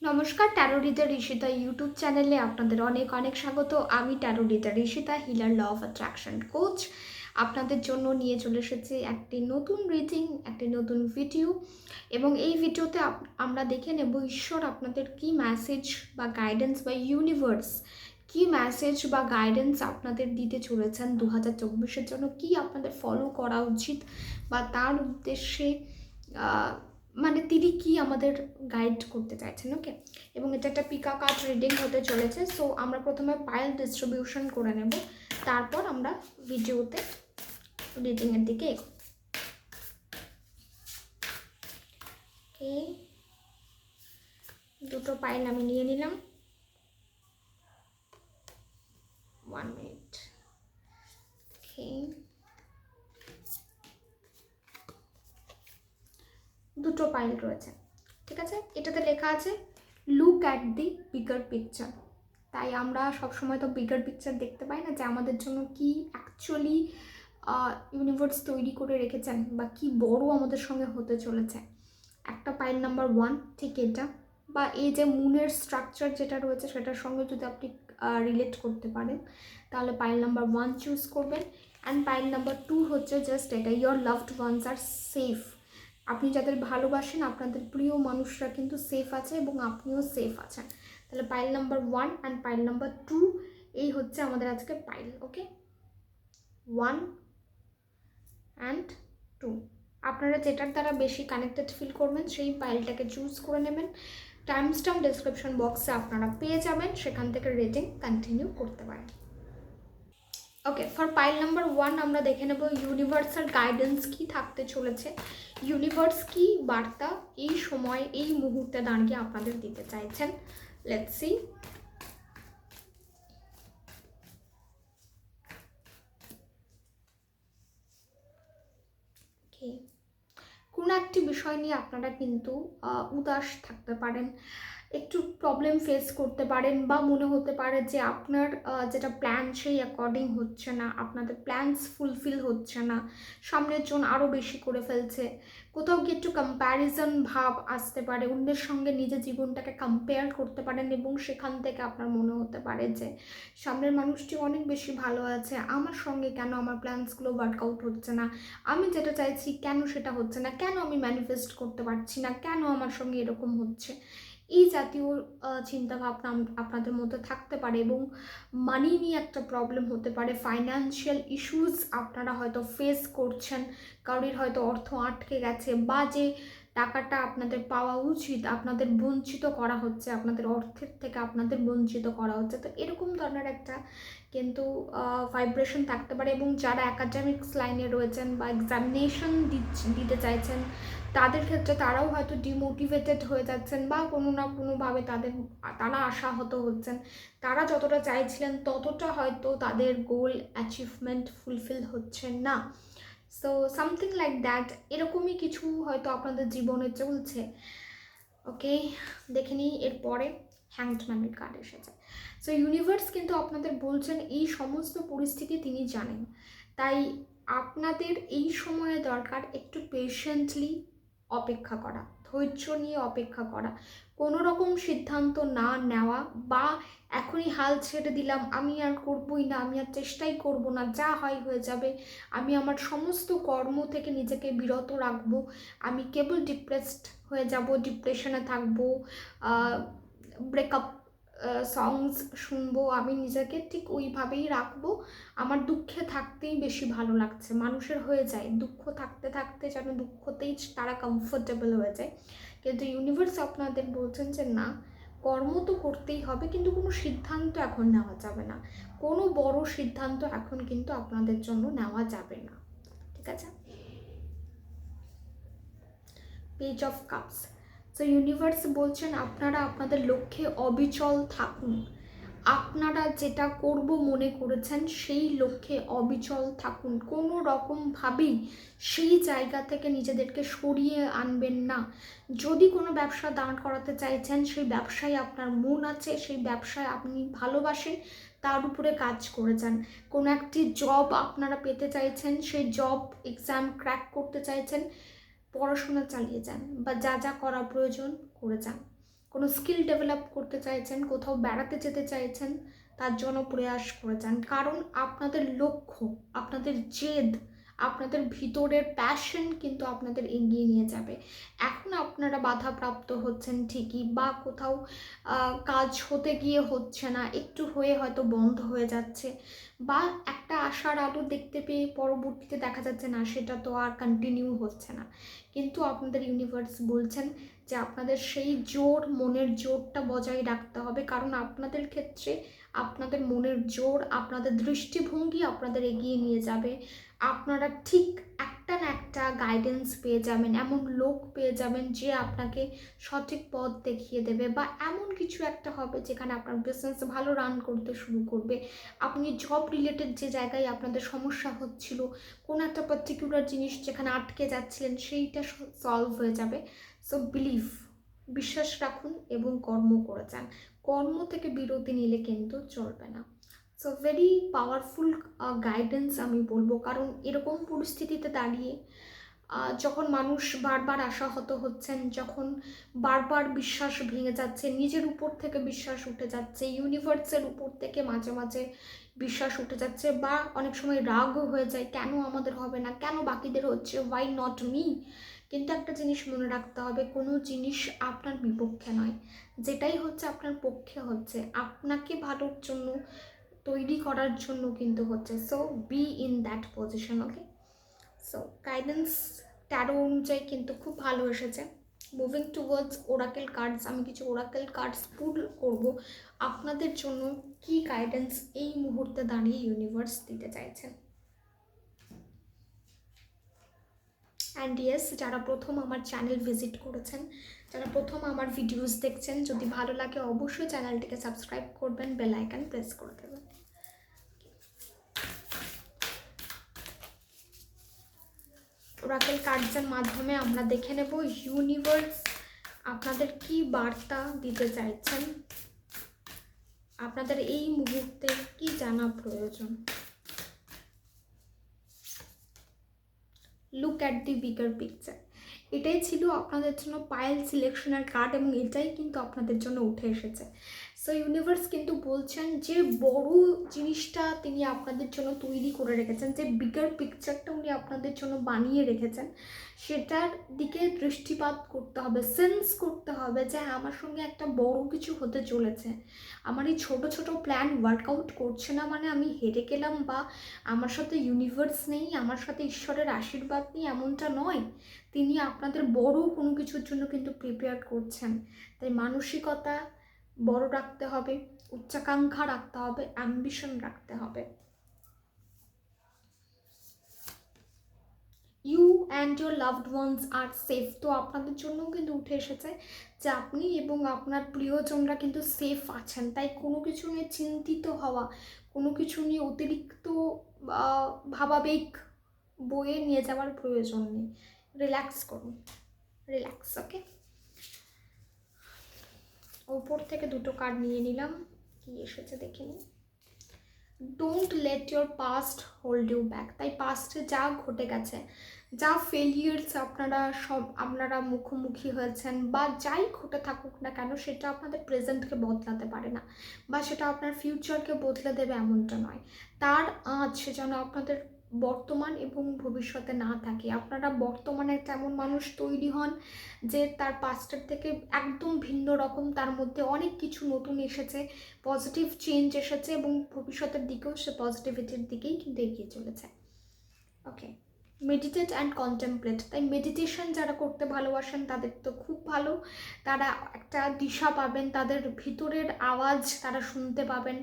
নমস্কার, taro reader Rishita YouTube চ্যানেলে আপনাদের অনেক অনেক স্বাগত। আমি tarot reader Rishita, healer, law of attraction coach. আপনাদের জন্য নিয়ে চলে এসেছি একটি নতুন রিডিং, একটি নতুন ভিডিও। এবং এই ভিডিওতে আমরা দেখে নেব ঈশ্বর আপনাদের কি মেসেজ বা গাইডেন্স বা ইউনিভার্স কি মেসেজ বা গাইডেন্স আপনাদের দিতে চলেছেন 2024-এর জন্য, কি আপনাদের ফলো করা উচিত বা তার উদ্দেশ্যে মানে তিনি কি আমাদের গাইড করতে চাইছেন। ওকে, এবং এটা একটা পিকা কার্ড রিডিং হতে চলেছে। সো আমরা প্রথমে পাইল ডিস্ট্রিবিউশন করে নেব, তারপর আমরা ভিডিওতে রিডিংয়ের দিকে এগোব। ওকে, দুটো পাইল আমি নিয়ে নিলাম। 1 মিনিট। ওকে, দুটো পাইল রয়েছে, ঠিক আছে। এটাতে লেখা আছে look at the bigger picture. তাই আমরা সবসময় তো বিগার পিকচার দেখতে পাই না, যে আমাদের জন্য কি অ্যাকচুয়ালি ইউনিভার্স তৈরি করে রেখেছেন বা কি বড় আমাদের সঙ্গে হতে চলেছে। একটা পাইল নাম্বার 1 ঠিক এটা, বা এই যে মুনের স্ট্রাকচার যেটা রয়েছে সেটার সঙ্গে যদি আপনি রিলেট করতে পারেন তাহলে পাইল নাম্বার 1 চুজ করবেন। অ্যান্ড পাইল নাম্বার 2 হচ্ছে জাস্ট এটা, your loved ones are safe. আপনি যাদের ভালোবাসেন, আপনাদের প্রিয় মানুষরা কিন্তু সেফ আছে এবং আপনিও সেফ আছেন। তাহলে pile number 1 and pile number 2 এই হচ্ছে আমাদের আজকে পাইল। ওকে, 1 অ্যান্ড 2, আপনারা যেটার দ্বারা বেশি কানেক্টেড ফিল করবেন সেই পাইলটাকে চুজ করে নেবেন। টাইম স্ট্যাম্প ডেসক্রিপশন বক্সে আপনারা পেয়ে যাবেন, সেখান থেকে রেটিং কন্টিনিউ করতে পারেন। ওকে, ফর পাইল নাম্বার 1 আমরা দেখে নেব ইউনিভার্সাল গাইডেন্স কি থাকতে চলেছে, ইউনিভার্স কি বার্তা এই সময় এই মুহূর্তে দাঁড়িয়ে আপনাদের দিতে চাইছেন। Let's see. কোনো একটি বিষয় নিয়ে আপনারা কিন্তু উদাস থাকতে পারেন, একটু প্রবলেম ফেস করতে পারেন, বা মনে হতে পারে যে আপনার যেটা প্ল্যান সেই অ্যাকর্ডিং হচ্ছে না, আপনাদের প্ল্যানস ফুলফিল হচ্ছে না, সামনের জন আরও বেশি করে ফেলছে। কোথাও গিয়ে একটু কম্প্যারিজন ভাব আসতে পারে, অন্যের সঙ্গে নিজের জীবনটাকে কম্পেয়ার করতে পারেন এবং সেখান থেকে আপনার মনে হতে পারে যে সামনের মানুষটি অনেক বেশি ভালো আছে, আমার সঙ্গে কেন আমার প্ল্যানসগুলো ওয়ার্কআউট হচ্ছে না, আমি যেটা চাইছি কেন সেটা হচ্ছে না, কেন আমি ম্যানিফেস্ট করতে পারছি না, কেন আমার সঙ্গে এরকম হচ্ছে। এই জাতীয় চিন্তাভাবনা আপনাদের মধ্যে থাকতে পারে এবং মানি নিয়ে একটা প্রবলেম হতে পারে, ফাইন্যান্সিয়াল ইস্যুস আপনারা হয়তো ফেস করছেন, কারোর হয়তো অর্থ আটকে গেছে, বা যে টাকাটা আপনাদের পাওয়া উচিত আপনাদের বঞ্চিত করা হচ্ছে, আপনাদের অর্থের থেকে আপনাদের বঞ্চিত করা হচ্ছে। তো এরকম ধরনের একটা কিন্তু ভাইব্রেশন থাকতে পারে। এবং যারা একাডেমিক্স লাইনে রয়েছেন বা এক্সামিনেশন দিতে চাইছেন তাদের ক্ষেত্রে তারাও হয়তো ডিমোটিভেটেড হয়ে যাচ্ছেন, বা কোনো না কোনোভাবে তারা আশাহত হচ্ছেন, তারা যতটা চাইছিলেন ততটা হয়তো তাদের গোল অ্যাচিভমেন্ট ফুলফিল হচ্ছে না। সো সামথিং লাইক দ্যাট, এরকমই কিছু হয়তো আপনাদের জীবনে চলছে। ওকে, দেখে নিই এরপরে হ্যাংড ম্যানের কার্ড এসেছে। সো ইউনিভার্স কিন্তু আপনাদের বলছেন এই সমস্ত পরিস্থিতি তিনি জানেন, তাই আপনাদের এই সময়ে দরকার একটু পেশেন্টলি অপেক্ষা করা, ধৈর্য নিয়ে অপেক্ষা করা, কোনো রকম সিদ্ধান্ত না নেওয়া বা এখনই হাল ছেড়ে দিলাম, আমি আর করবই না, আমি আর চেষ্টাই করব না, যা হয় হয়ে যাবে, আমি আমার সমস্ত কর্ম থেকে নিজেকে বিরত রাখবো, আমি কেবল ডিপ্রেসড হয়ে যাব, ডিপ্রেশনে থাকবো, ব্রেকআপ সংস শুনবো, আমি নিজেকে ঠিক ওইভাবেই রাখবো, আমার দুঃখে থাকতেই বেশি ভালো লাগছে। মানুষের হয়ে যায় দুঃখ থাকতে থাকতে, যেন দুঃখতেই তারা কমফোর্টেবল হয়ে যায়। কিন্তু ইউনিভার্স আপনাদের বলছেন যে না, কর্ম তো করতেই হবে, কিন্তু কোনো সিদ্ধান্ত এখন নেওয়া যাবে না, কোনো বড় সিদ্ধান্ত এখন কিন্তু আপনাদের জন্য নেওয়া যাবে না, ঠিক আছে। Page of cups. So universe বলছেন আপনারা আপনাদের লক্ষ্যে অবিচল থাকুন, আপনারা যেটা করব মনে করেছেন সেই লক্ষ্যে অবিচল থাকুন, কোনো রকমভাবেই সেই জায়গা থেকে নিজেদেরকে সরিয়ে আনবেন না। যদি কোনো ব্যবসা দাঁড় করাতে চাইছেন, সেই ব্যবসায় আপনার মন আছে, সেই ব্যবসায় আপনি ভালোবাসেন, তার উপরে কাজ করে যান। কোনো একটি জব আপনারা পেতে চাইছেন, সেই জব এক্সাম ক্র্যাক করতে চাইছেন, পড়াশোনা চালিয়ে যান, বা যা যা করা প্রয়োজন করে যান। কোনো স্কিল ডেভেলপ করতে চাইছেন, কোথাও বেড়াতে যেতে চাইছেন, তার জন্য প্রয়াস করে যান। কারণ আপনাদের লক্ষ্য, আপনাদের জেদ, আপনাদের ভিতরের প্যাশন কিন্তু আপনাদের এগিয়ে নিয়ে যাবে। এখন আপনারা বাধাপ্রাপ্ত হচ্ছেন ঠিকই, বা কোথাও কাজ হতে গিয়ে হচ্ছে না, একটু হয়ে হয়তো বন্ধ হয়ে যাচ্ছে, বা একটা আশার আলো দেখতে পেয়ে পরবর্তীতে দেখা যাচ্ছে না সেটা তো আর কন্টিনিউ হচ্ছে না। কিন্তু আপনাদের ইউনিভার্স বলছেন যে আপনাদের সেই জোর, মনের জোরটা বজায় রাখতে হবে। কারণ আপনাদের ক্ষেত্রে আপনাদের মনের জোর, আপনাদের দৃষ্টিভঙ্গি আপনাদের এগিয়ে নিয়ে যাবে। আপনারা ঠিক একটা না একটা গাইডেন্স পেয়ে যাবেন, এমন লোক পেয়ে যাবেন যে আপনাকে সঠিক পথ দেখিয়ে দেবে, বা এমন কিছু একটা হবে যেখানে আপনার বিজনেস ভালো রান করতে শুরু করবে। আপনি জব রিলেটেড যে জায়গায় আপনাদের সমস্যা হচ্ছিল, কোনো একটা পার্টিকুলার জিনিস যেখানে আটকে যাচ্ছিলেন, সেইটা সলভ হয়ে যাবে। সো বিশ্বাস রাখুন এবং কর্ম করে যান। কর্ম থেকে বিরতি নিলে কিন্তু চলবে না। সো ভেরি পাওয়ারফুল গাইডেন্স আমি বলবো। কারণ এরকম পরিস্থিতিতে দাঁড়িয়ে যখন মানুষ বারবার আশাহত হচ্ছেন, যখন বারবার বিশ্বাস ভেঙে যাচ্ছে, নিজের উপর থেকে বিশ্বাস উঠে যাচ্ছে, ইউনিভার্সের উপর থেকে মাঝে মাঝে বিশ্বাস উঠে যাচ্ছে, বা অনেক সময় রাগও হয়ে যায়, কেন আমাদের হবে না, কেন বাকিদের হচ্ছে, ওয়াই নট মি। কিন্তু একটা জিনিস মনে রাখতে হবে, কোনো জিনিস আপনার বিপক্ষে নয়, যেটাই হচ্ছে আপনার পক্ষে হচ্ছে, আপনাকে ভালোর জন্য, তৈরি করার জন্য কিন্তু হচ্ছে। So be in that position, okay. So guidance taro অনুযায়ী কিন্তু খুব ভালো এসেছে। মুভিং টুয়ার্ডস ওরাকেল কার্ডস, আমি কিছু ওরাকেল কার্ডস পুল করব আপনাদের জন্য, কি গাইডেন্স এই মুহূর্তে দাঁড়িয়ে ইউনিভার্স দিতে চাইছেন। অ্যান্ড ইয়েস, যারা প্রথম আমার চ্যানেল ভিজিট করেছেন, যারা প্রথম আমার ভিডিওস দেখছেন, যদি ভালো লাগে অবশ্যই চ্যানেলটিকে সাবস্ক্রাইব করবেন, বেল আইকন প্রেস করে দেবেন। ওরাকেল কার্ডসের মাধ্যমে আমরা দেখে নেব ইউনিভার্স আপনাদের কি বার্তা দিতে চাইছেন, আপনাদের এই মুহূর্তে কি জানা প্রয়োজন। Look at the bigger picture, এটাই ছিল আপনাদের জন্য পাইল সিলেকশনের কার্ড, এবং এটাই কিন্তু আপনাদের জন্য উঠে এসেছে। সো ইউনিভার্স কিন্তু বলছেন যে বড় জিনিসটা তিনি আপনাদের জন্য তৈরি করে রেখেছেন, যে বিগার পিকচারটা উনি আপনাদের জন্য বানিয়ে রেখেছেন, সেটার দিকে দৃষ্টিপাত করতে হবে, সেন্স করতে হবে যে আমার সঙ্গে একটা বড় কিছু হতে চলেছে। আমার এই ছোট ছোট প্ল্যান ওয়ার্কআউট করছে না মানে আমি হেরে গেলাম, বা আমার সাথে ইউনিভার্স নেই, আমার সাথে ঈশ্বরের আশীর্বাদ নেই, এমনটা নয়। তিনি আপনাদের বড় কোনো কিছুর জন্য কিন্তু প্রিপেয়ার করছেন। তাই মানসিকতা বড় রাখতে হবে, উচ্চাকাঙ্ক্ষা রাখতে হবে, অ্যাম্বিশন রাখতে হবে। You and your loved ones are safe, তো আপনাদের জন্যও কিন্তু উঠে এসেছে যে আপনি এবং আপনার প্রিয়জনরা কিন্তু সেফ আছেন। তাই কোনো কিছু নিয়ে চিন্তিত হওয়া, কোনো কিছু নিয়ে অতিরিক্ত ভাবাবেগ বয়ে নিয়ে যাওয়ার প্রয়োজন নেই। রিল্যাক্স করুন, রিল্যাক্স, ওকে। ওপর থেকে দুটো কার্ড নিয়ে নিলাম, কি এসেছে দেখে নিই। Don't let your past hold you back, তাই পাস্টে যা ঘটে গেছে, যা ফেলিয়ার্স আপনারা মুখোমুখি হয়েছেন, বা যাই ঘটে থাকুক না কেন, সেটা আপনাদের প্রেজেন্টকে বদলাতে পারে না, বা সেটা আপনার ফিউচারকে বদলে দেবে এমনটা নয়। তার আঁচ যেন আপনাদের বর্তমান এবং ভবিষ্যতে না থাকে। আপনারা বর্তমানে তেমন মানুষ তৈরি হন যে তার পাস্টের থেকে একদম ভিন্ন রকম, তার মধ্যে অনেক কিছু নতুন এসেছে, পজিটিভ চেঞ্জ এসেছে, এবং ভবিষ্যতের দিকেও সে পজিটিভিটির দিকেই কিন্তু এগিয়ে চলেছে, ওকে। মেডিটেট অ্যান্ড কন্টেমপ্লেট, তাই মেডিটেশন যারা করতে ভালোবাসেন তাদের তো খুব ভালো, তারা একটা দিশা পাবেন, তাদের ভিতরের আওয়াজ তারা শুনতে পাবেন,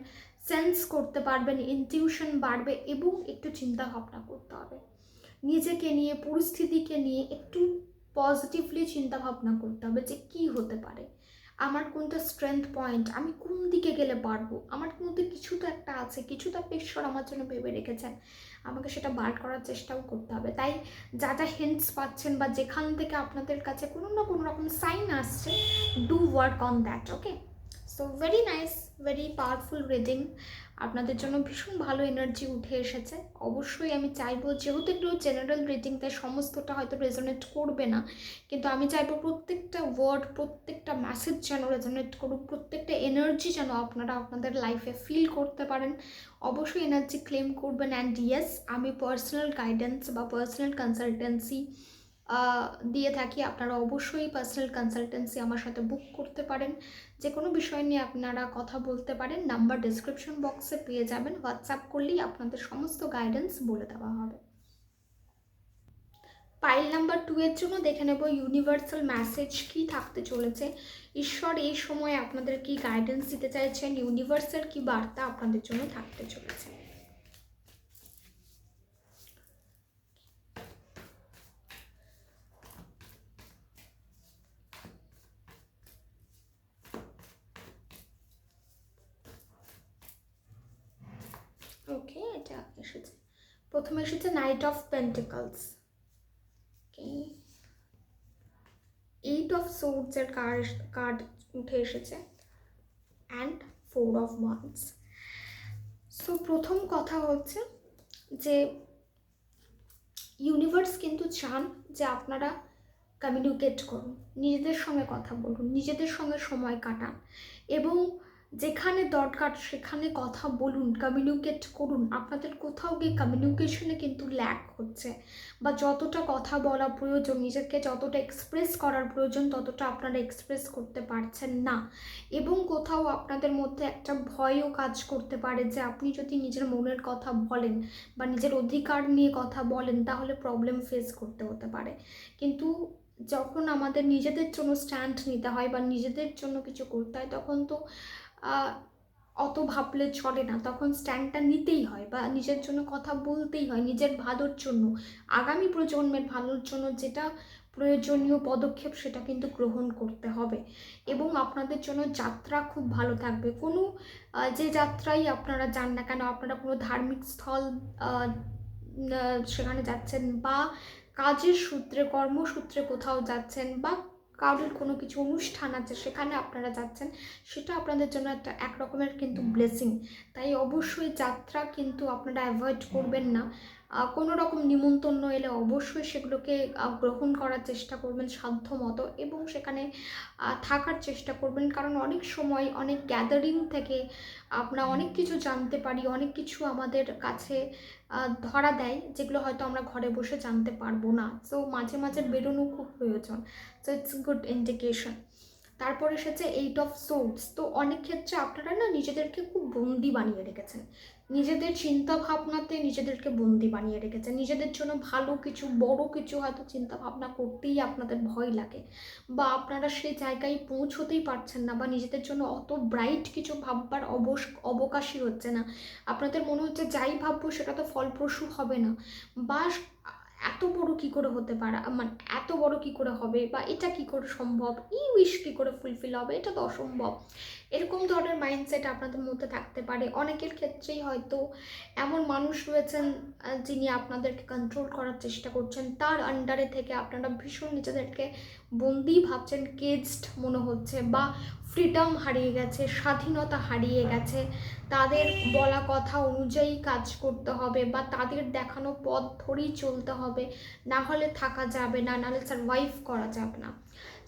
সেন্স করতে পারবেন, ইনটিউশন বাড়বে, এবং একটু চিন্তা ভাবনা করতে হবে নিজেকে নিয়ে, পরিস্থিতিকে নিয়ে একটু পজিটিভলি চিন্তা ভাবনা করতে হবে যে কি হতে পারে, আমার কোনটা স্ট্রেংথ পয়েন্ট, আমি কোন দিকে গেলে পারবো, আমার মধ্যে কিছু তো একটা আছে, কিছু তো একটা ঈশ্বর আমার জন্য ভেবে রেখেছেন, আমাকে সেটা বার করার চেষ্টাও করতে হবে। তাই যা যা হিন্টস পাচ্ছেন, বা যেখান থেকে আপনাদের কাছে কোনো না কোনো রকম সাইন আসছে, do work on that, okay. So very nice, very powerful reading. আপনাদের জন্য ভীষণ ভালো এনার্জি উঠে এসেছে। অবশ্যই আমি চাইবো, যেহেতু একটু জেনারেল রিডিং, তাই সমস্তটা হয়তো রেজোনেট করবে না, কিন্তু আমি চাইবো প্রত্যেকটা ওয়ার্ড, প্রত্যেকটা মেসেজ যেন রেজোনেট করুক, প্রত্যেকটা এনার্জি যেন আপনারা আপনাদের লাইফে ফিল করতে পারেন। অবশ্যই এনার্জি ক্লেম করবেন। অ্যান্ড ইয়েস, আমি পার্সোনাল গাইডেন্স বা পার্সোনাল কনসালটেন্সি দিয়ে থাকি। আপনারা অবশ্যই পার্সোনাল কনসালটেন্সি আমার সাথে বুক করতে পারেন। যে কোনো বিষয় নিয়ে আপনারা কথা বলতে পারেন। নাম্বার ডিসক্রিপশন বক্সে পেয়ে যাবেন, হোয়াটসঅ্যাপ করলেই আপনাদের সমস্ত গাইডেন্স বলে দেওয়া হবে। পাইল নাম্বার 2 এর জন্য দেখে নেব ইউনিভার্সাল মেসেজ কি থাকতে চলেছে। ঈশ্বর এই সময় আপনাদের কি গাইডেন্স দিতে চাইছেন, ইউনিভার্সের কি বার্তা আপনাদের জন্য থাকতে চলেছে। ওকে, এটা এসেছে, প্রথমে এসেছে knight of pentacles, okay, 8 of সোর্ডসের কার্ড উঠে এসেছে, অ্যান্ড 4 অফ ওয়ান্স। সো প্রথম কথা হচ্ছে যে ইউনিভার্স কিন্তু চান যে আপনারা কমিউনিকেট করুন, নিজেদের সঙ্গে কথা বলুন, নিজেদের সঙ্গে সময় কাটান, এবং যেখানে দরকার সেখানে কথা বলুন, কমিউনিকেট করুন। আপনাদের কোথাও গিয়ে কমিউনিকেশনে কিন্তু ল্যাক হচ্ছে, বা যতটা কথা বলা প্রয়োজন, নিজেকে যতটা এক্সপ্রেস করার প্রয়োজন ততটা আপনারা এক্সপ্রেস করতে পারছেন না। এবং কোথাও আপনাদের মধ্যে একটা ভয়ও কাজ করতে পারে যে আপনি যদি নিজের মনের কথা বলেন বা নিজের অধিকার নিয়ে কথা বলেন তাহলে প্রবলেম ফেস করতে হতে পারে। কিন্তু যখন আমাদের নিজেদের জন্য স্ট্যান্ড নিতে হয় বা নিজেদের জন্য কিছু করতে হয়, তখন তো অত ভাবলে চলে না, তখন স্ট্যান্ডটা নিতেই হয় বা নিজের জন্য কথা বলতেই হয়, নিজের ভালোর জন্য, আগামী প্রজন্মের ভালোর জন্য যেটা প্রয়োজনীয় পদক্ষেপ সেটা কিন্তু গ্রহণ করতে হবে। এবং আপনাদের জন্য যাত্রা খুব ভালো থাকবে। কোনো যে যাত্রাই আপনারা যান না কেন, আপনারা কোনো ধার্মিক স্থল সেখানে যাচ্ছেন, বা কাজের সূত্রে, কর্মসূত্রে কোথাও যাচ্ছেন, বা কারোর কোনো কিছু অনুষ্ঠান আছে সেখানে আপনারা যাচ্ছেন, সেটা আপনাদের জন্য একটা এক রকমের কিন্তু ব্লেসিং। তাই অবশ্যই যাত্রা কিন্তু আপনারা অ্যাভয়েড করবেন না। কোনো রকম নিমন্ত্রণ এলে অবশ্যই সেগুলোকে গ্রহণ করার চেষ্টা করবেন সাধ্য মতো, এবং সেখানে থাকার চেষ্টা করবেন। কারণ অনেক সময় অনেক গ্যাদারিং থেকে আমরা অনেক কিছু জানতে পারি, অনেক কিছু আমাদের কাছে ধরা দেয় যেগুলো হয়তো আমরা ঘরে বসে জানতে পারবো না। সো মাঝে মাঝে বেরোনো খুব প্রয়োজন। So it's good indication. তারপর এসেছে 8 অফ সোর্ডস। তো অনেক ক্ষেত্রে আপনারা না নিজেদেরকে খুব বন্দি বানিয়ে রেখেছেন, নিজেদের চিন্তা ভাবনাতে নিজেদেরকে বন্দি বানিয়ে রেখেছেন। নিজেদের জন্য ভালো কিছু, বড় কিছু হয়তো চিন্তা ভাবনা করতেই আপনাদের ভয় লাগে, বা আপনারা সেই জায়গায় পৌঁছতেই পারছেন না, বা নিজেদের জন্য অত ব্রাইট কিছু ভাববার অবকাশই হচ্ছে না। আপনাদের মনে হচ্ছে যাই ভাববো সেটা তো ফলপ্রসূ হবে না, বা এত বড় কি করে হতে পারে, মানে এত বড় কি করে হবে, বা এটা কি করে সম্ভব, এই উইশ কি করে ফুলফিল হবে, এটা তো অসম্ভব। এরকম ধরনের মাইন্ডসেট আপনাদের মধ্যে থাকতে পারে। অনেকের ক্ষেত্রেই হয়তো এমন মানুষ রয়েছেন যিনি আপনাদেরকে কন্ট্রোল করার চেষ্টা করছেন, তার আন্ডারে থেকে আপনারা ভীষণ নিজেদেরকে বন্দি ভাবছেন, কেজড মনে হচ্ছে, বা ফ্রিডম হারিয়ে গেছে, স্বাধীনতা হারিয়ে গেছে। তাদের বলা কথা অনুযায়ী কাজ করতে হবে, বা তাদের দেখানো পথ ধরেই চলতে হবে, না হলে থাকা যাবে না, নাহলে সারভাইভ করা যাবে না।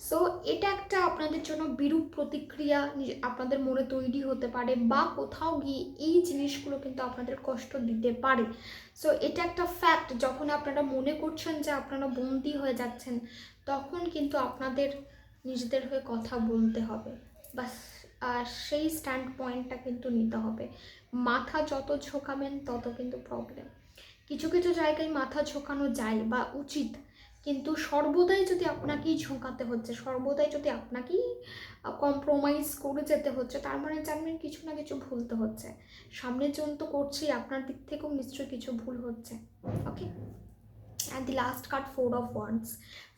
সো এটা একটা আপনাদের জন্য বিরূপ প্রতিক্রিয়া আপনাদের মনে তৈরি হতে পারে, বা কোথাও গিয়ে এই জিনিসগুলো কিন্তু আপনাদের কষ্ট দিতে পারে। সো এটা একটা ফ্যাক্ট। যখন আপনারা মনে করছেন যে আপনারা বন্দী হয়ে যাচ্ছেন, তখন কিন্তু আপনাদের নিজেদের হয়ে কথা বলতে হবে, বাস। আর সেই স্ট্যান্ড পয়েন্টটা কিন্তু নিতে হবে। মাথা যত ঝোঁকাবেন তত কিন্তু প্রবলেম। কিছু কিছু জায়গায় মাথা ঝোঁকানো যায় বা উচিত, কিন্তু সর্বদাই যদি আপনাকেই ঝোঁকাতে হচ্ছে, সর্বদাই যদি আপনাকেই কম্প্রোমাইজ করে যেতে হচ্ছে, তার মানে জানবেন কিছু না কিছু ভুল তো হচ্ছে। সামনের জন তো করছেই, আপনার দিক থেকেও নিশ্চয়ই কিছু ভুল হচ্ছে। Okay, and the last card 4 of wands.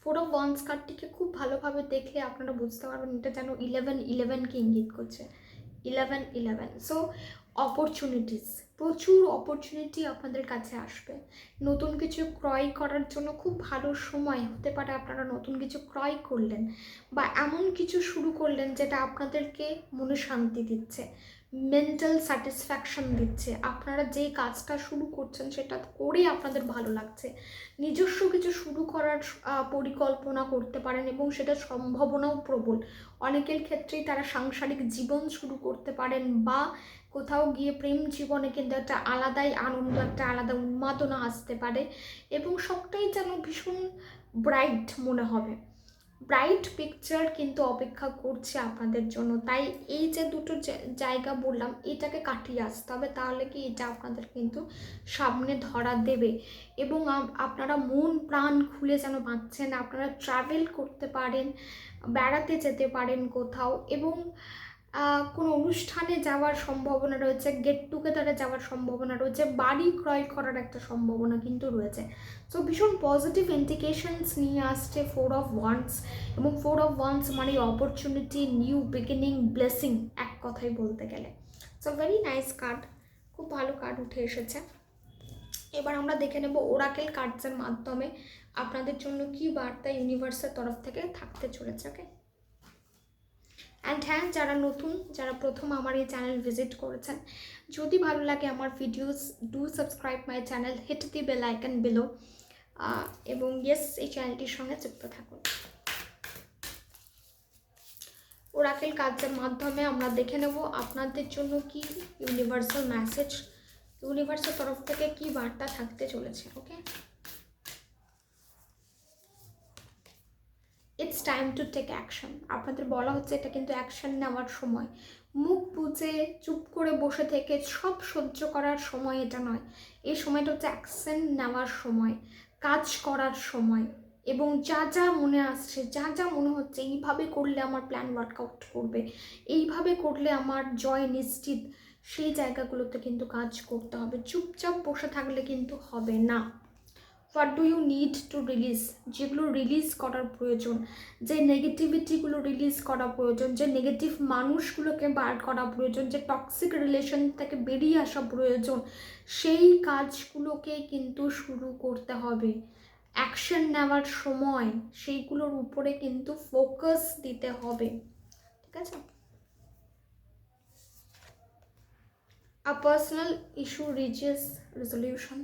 4 of wands কার্ডটিকে খুব ভালোভাবে দেখলে আপনারা বুঝতে পারবেন এটা যেন 11-11কে ইঙ্গিত করছে। 11-11। সো অপরচুনিটিস, প্রচুর অপরচুনিটি আপনাদের কাছে আসবে। নতুন কিছু ক্রয় করার জন্য খুব ভালো সময় হতে পারে, আপনারা নতুন কিছু ক্রয় করলেন বা এমন কিছু শুরু করলেন যেটা আপনাদেরকে মনে শান্তি দিচ্ছে, মেন্টাল স্যাটিসফ্যাকশন দিচ্ছে। আপনারা যে কাজটা শুরু করছেন সেটা করে আপনাদের ভালো লাগছে, নিজস্ব কিছু শুরু করার পরিকল্পনা করতে পারেন এবং সেটা সম্ভাবনাও প্রবল। অনেকের ক্ষেত্রেই তারা সাংসারিক জীবন শুরু করতে পারেন বা কোথাও গিয়ে প্রেম জীবনে কিন্তু একটা আলাদাই আনন্দ, একটা আলাদা উন্মাদনা আসতে পারে এবং সবটাই যেন ভীষণ ব্রাইট মনে হবে। ব্রাইট পিকচার কিন্তু অপেক্ষা করছে আপনাদের জন্য। তাই এই যে দুটো জায়গা বললাম, এটাকে কাটিয়ে আসতে হবে, তাহলে কি এটা আপনাদের কিন্তু সামনে ধরা দেবে এবং আপনারা মন প্রাণ খুলে যেন বাঁচছেন, আপনারা ট্রাভেল করতে পারেন, বেড়াতে যেতে পারেন কোথাও এবং কোনো অনুষ্ঠানে যাওয়ার সম্ভাবনা রয়েছে, গেট টুগেদারে যাওয়ার সম্ভাবনা রয়েছে, বাড়ি ক্রয় করার একটা সম্ভাবনা কিন্তু রয়েছে। সো ভীষণ পজিটিভ ইন্ডিকেশনস নিয়ে আসছে 4 অফ ওয়ান্ডস এবং 4 অফ ওয়ান্ডস মানে অপরচুনিটি, নিউ বিগিনিং, ব্লেসিং এক কথাই বলতে গেলে। সো ভেরি নাইস কার্ড, খুব ভালো কার্ড উঠে এসেছে। এবার আমরা দেখে নেব ওরাকেল কার্ডসের মাধ্যমে আপনাদের জন্য কি বার্তা ইউনিভার্সের তরফ থেকে থাকতে চলেছে। ওকে, অ্যান্ড হ্যাঁ, যারা নতুন, যারা প্রথম আমার এই চ্যানেল ভিজিট করেছেন, যদি ভালো লাগে আমার videos, do subscribe my channel, hit the bell icon below এবং ইয়েস, এই চ্যানেলটির সঙ্গে যুক্ত থাকুন। ওরাকেল কার্ডসের মাধ্যমে আমরা দেখে নেব আপনাদের জন্য কি ইউনিভার্সাল মেসেজ, ইউনিভার্সের তরফ থেকে কি বার্তা থাকতে চলেছে। Okay, it's time to take action. আপনাদের বলা হচ্ছে এটা কিন্তু অ্যাকশন নেওয়ার সময়। মুখ বুজে চুপ করে বসে থেকে সব সহ্য করার সময় এটা নয়, এই সময়টা হচ্ছে অ্যাকশন নেওয়ার সময়, কাজ করার সময় এবং যা যা মনে আসছে, যা যা মনে হচ্ছে এইভাবে করলে আমার প্ল্যান ওয়ার্কআউট করবে, এইভাবে করলে আমার জয় নিশ্চিত, সেই জায়গাগুলোতে কিন্তু কাজ করতে হবে। চুপচাপ বসে থাকলে কিন্তু হবে না। What do you need to release, যেগুলো রিলিজ করার প্রয়োজন, যে নেগেটিভিটিগুলো রিলিজ করা প্রয়োজন, যে নেগেটিভ মানুষগুলোকে বার করা প্রয়োজন, যে টক্সিক রিলেশন থেকে বেরিয়ে আসা প্রয়োজন, সেই কাজগুলোকে কিন্তু শুরু করতে হবে। অ্যাকশন নেওয়ার সময় সেইগুলোর উপরে কিন্তু ফোকাস দিতে হবে। ঠিক আছে, আ পার্সোনাল ইস্যু রিচেস রেজলিউশন।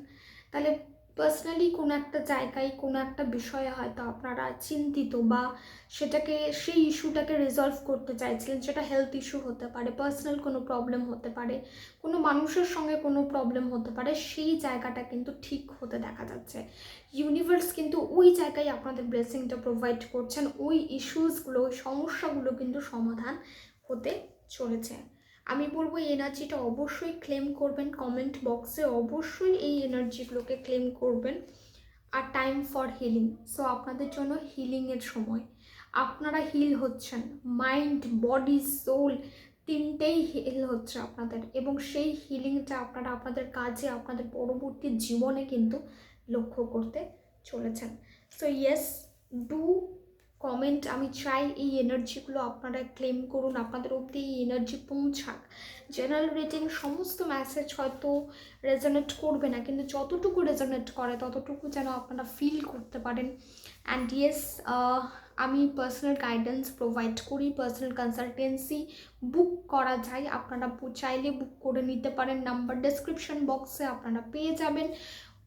তাহলে পার্সোনালি কোনো একটা জায়গায়, কোনো একটা বিষয়ে হয়তো আপনারা চিন্তিত বা সেটাকে, সেই ইস্যুটাকে রিজলভ করতে চাইছিলেন, সেটা হেলথ ইস্যু হতে পারে, পার্সোনাল কোনো প্রবলেম হতে পারে, কোনো মানুষের সঙ্গে কোনো প্রবলেম হতে পারে, সেই জায়গাটা কিন্তু ঠিক হতে দেখা যাচ্ছে। ইউনিভার্স কিন্তু ওই জায়গায় আপনাদের ব্লেসিংটা প্রোভাইড করছেন, ওই ইস্যুসগুলো, ওই সমস্যাগুলো কিন্তু সমাধান হতে চলেছে। আমি বলবো এই এনার্জিটা অবশ্যই ক্লেম করবেন, কমেন্ট বক্সে অবশ্যই এই এনার্জিগুলোকে ক্লেম করবেন। আর টাইম ফর হিলিং, সো আপনাদের জন্য হিলিংয়ের সময়, আপনারা হিল হচ্ছেন, মাইন্ড, বডি, সোল তিনটেই হিল হচ্ছে আপনাদের এবং সেই হিলিংটা আপনারা আপনাদের কাজে, আপনাদের পরবর্তী জীবনে কিন্তু লক্ষ্য করতে চলেছেন। So yes, do comment. আমি চাই এই এনার্জিগুলো আপনারা ক্লেম করুন, আপনাদের অবধি এই এনার্জি পৌঁছাক। জেনারেল রিডিং সমস্ত মেসেজ হয়তো রেজোনেট করবে না, কিন্তু যতটুকু রেজোনেট করে ততটুকু যেন আপনারা ফিল করতে পারেন। অ্যান্ড ইয়েস, আমি পার্সোনাল গাইডেন্স প্রোভাইড করি, পার্সোনাল কনসালটেন্সি বুক করা যায়, আপনারা চাইলে বুক করে নিতে পারেন। নাম্বার ডেসক্রিপশন বক্সে আপনারা পেয়ে যাবেন,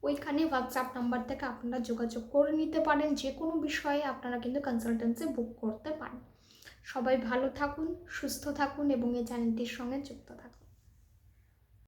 ওইখানে হোয়াটসঅ্যাপ নাম্বার থেকে আপনারা যোগাযোগ করে নিতে পারেন, যে কোনো বিষয়ে আপনারা কিন্তু কনসালটেন্সি বুক করতে পারেন। সবাই ভালো থাকুন, সুস্থ থাকুন এবং এই চ্যানেলটির সঙ্গে যুক্ত থাকুন।